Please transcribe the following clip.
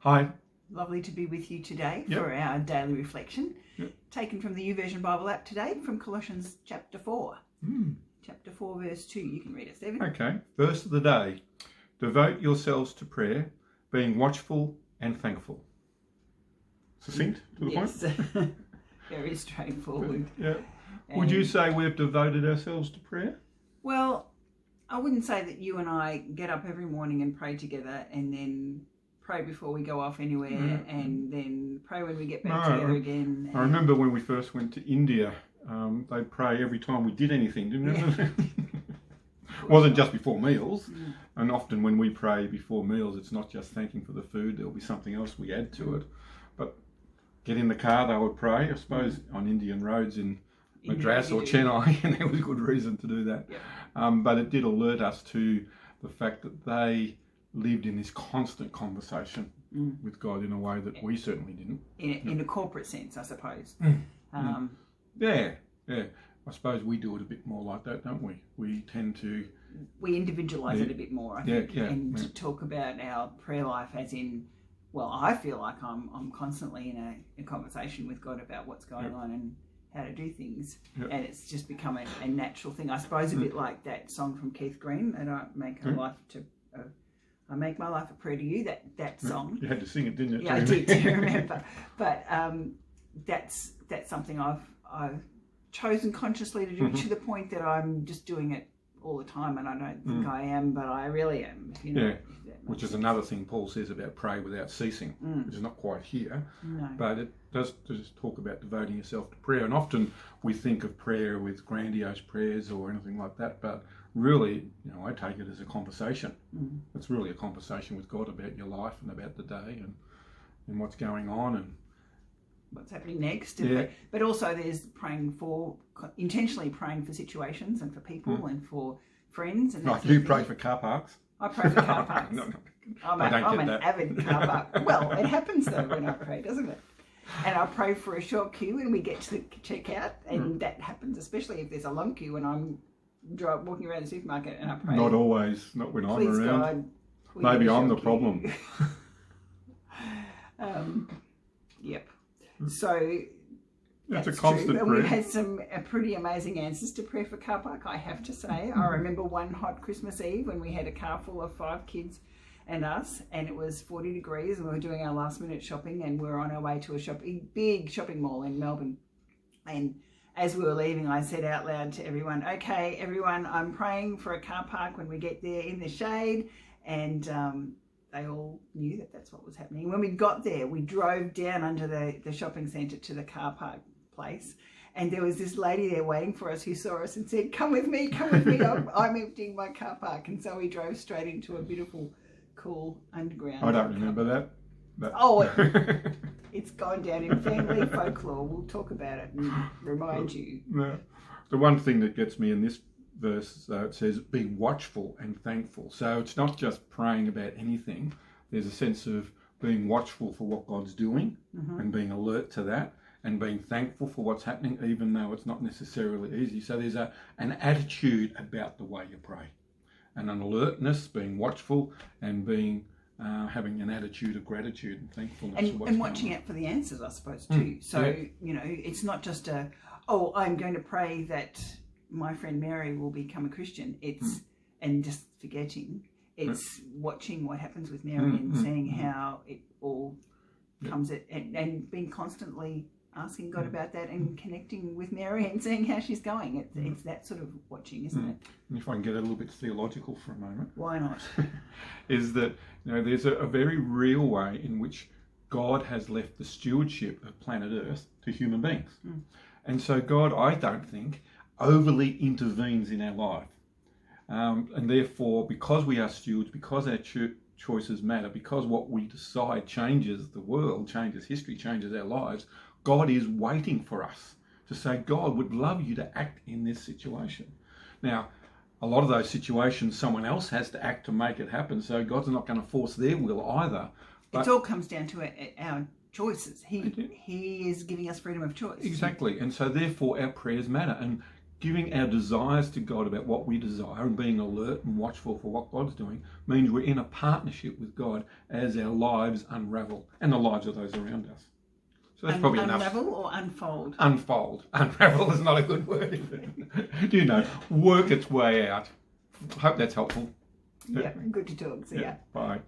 Hi. Lovely to be with you today Yep. for our daily reflection, Yep. taken from the YouVersion Bible app today from Colossians chapter 4. Chapter 4 verse 2. You can read it, Stephen. Okay. Verse of the day. Devote yourselves to prayer, being watchful and thankful. Succinct to the point? Yes. Very straightforward. Yeah. Would you say we've devoted ourselves to prayer? Well, I wouldn't say that you and I get up every morning and pray together and then pray before we go off anywhere and then pray when we get back together again. I remember when we first went to India, they'd pray every time we did anything, didn't you? Yeah. It wasn't just before meals. And often when we pray before meals, it's not just thanking for the food, there'll be something else we add to it. But get in the car, they would pray, I suppose, on Indian roads in Madras or Chennai, and there was good reason to do that. Yeah. But it did alert us to the fact that they lived in this constant conversation with God in a way that we certainly didn't. In a corporate sense, I suppose. Yeah. I suppose we do it a bit more like that, don't we? We tend to... We individualise it a bit more, I think, and talk about our prayer life as in, well, I feel like I'm constantly in a conversation with God about what's going on and how to do things, and it's just become a natural thing. I suppose a bit like that song from Keith Green, that I make my life a prayer to you. That song. You had to sing it, didn't you? Yeah, I did. To remember, but that's something I've chosen consciously to do to the point that I'm just doing it all the time, and I don't think I am, but I really am. If you know, which is another thing Paul says about pray without ceasing, which is not quite here, but it does just talk about devoting yourself to prayer. And often we think of prayer with grandiose prayers or anything like that, but really, I take it as a conversation. It's really a conversation with God about your life and about the day and what's going on and what's happening next. Yeah. But also there's intentionally praying for situations and for people and for friends. And like you pray for car parks? I pray for car parks. No. I'm an avid car park. Well, it happens though when I pray, doesn't it? And I pray for a short queue when we get to the checkout, and that happens especially if there's a long queue and I'm walking around the supermarket and I pray. Not always, not when I'm around. God, maybe I'm the problem. Yep. So that's a constant true. prayer. We've had a pretty amazing answers to prayer for car park, I have to say. I remember one hot Christmas Eve when we had a car full of 5 kids and us, and it was 40 degrees, and we were doing our last minute shopping, and we were on our way to a big shopping mall in Melbourne. And as we were leaving, I said out loud to everyone, "Okay, everyone, I'm praying for a car park when we get there in the shade." And they all knew that that's what was happening. When we got there, we drove down under the shopping centre to the car park place, and there was this lady there waiting for us who saw us and said, come with me, I'm emptying my car park." And so we drove straight into a beautiful, cool underground. I don't remember that. But... Oh, it's gone down in family folklore. We'll talk about it and remind you. No. The one thing that gets me in this verse, it says, being watchful and thankful. So it's not just praying about anything. There's a sense of being watchful for what God's doing and being alert to that and being thankful for what's happening, even though it's not necessarily easy. So there's an attitude about the way you pray, and an alertness, being watchful and being having an attitude of gratitude and thankfulness. And watching out for the answers, I suppose, too. So, it's not just I'm going to pray that my friend Mary will become a Christian. It's and just forgetting. It's watching what happens with Mary and seeing how it all comes and being constantly asking God about that and connecting with Mary and seeing how she's going. It's that sort of watching, isn't it? And if I can get a little bit theological for a moment. Why not? Is that there's a very real way in which God has left the stewardship of planet Earth to human beings. And so God, I don't think, overly intervenes in our life. And therefore, because we are stewards, because our choices matter, because what we decide changes the world, changes history, changes our lives, God is waiting for us to say, God would love you to act in this situation. Now, a lot of those situations, someone else has to act to make it happen, so God's not going to force their will either. It all comes down to our choices. He is giving us freedom of choice. Exactly. And so therefore our prayers matter. And giving our desires to God about what we desire and being alert and watchful for what God's doing means we're in a partnership with God as our lives unravel and the lives of those around us. So that's probably enough. Unravel or unfold? Unfold. Unravel is not a good word, is it? Work its way out. I hope that's helpful. Yeah, good to talk. See ya. Bye.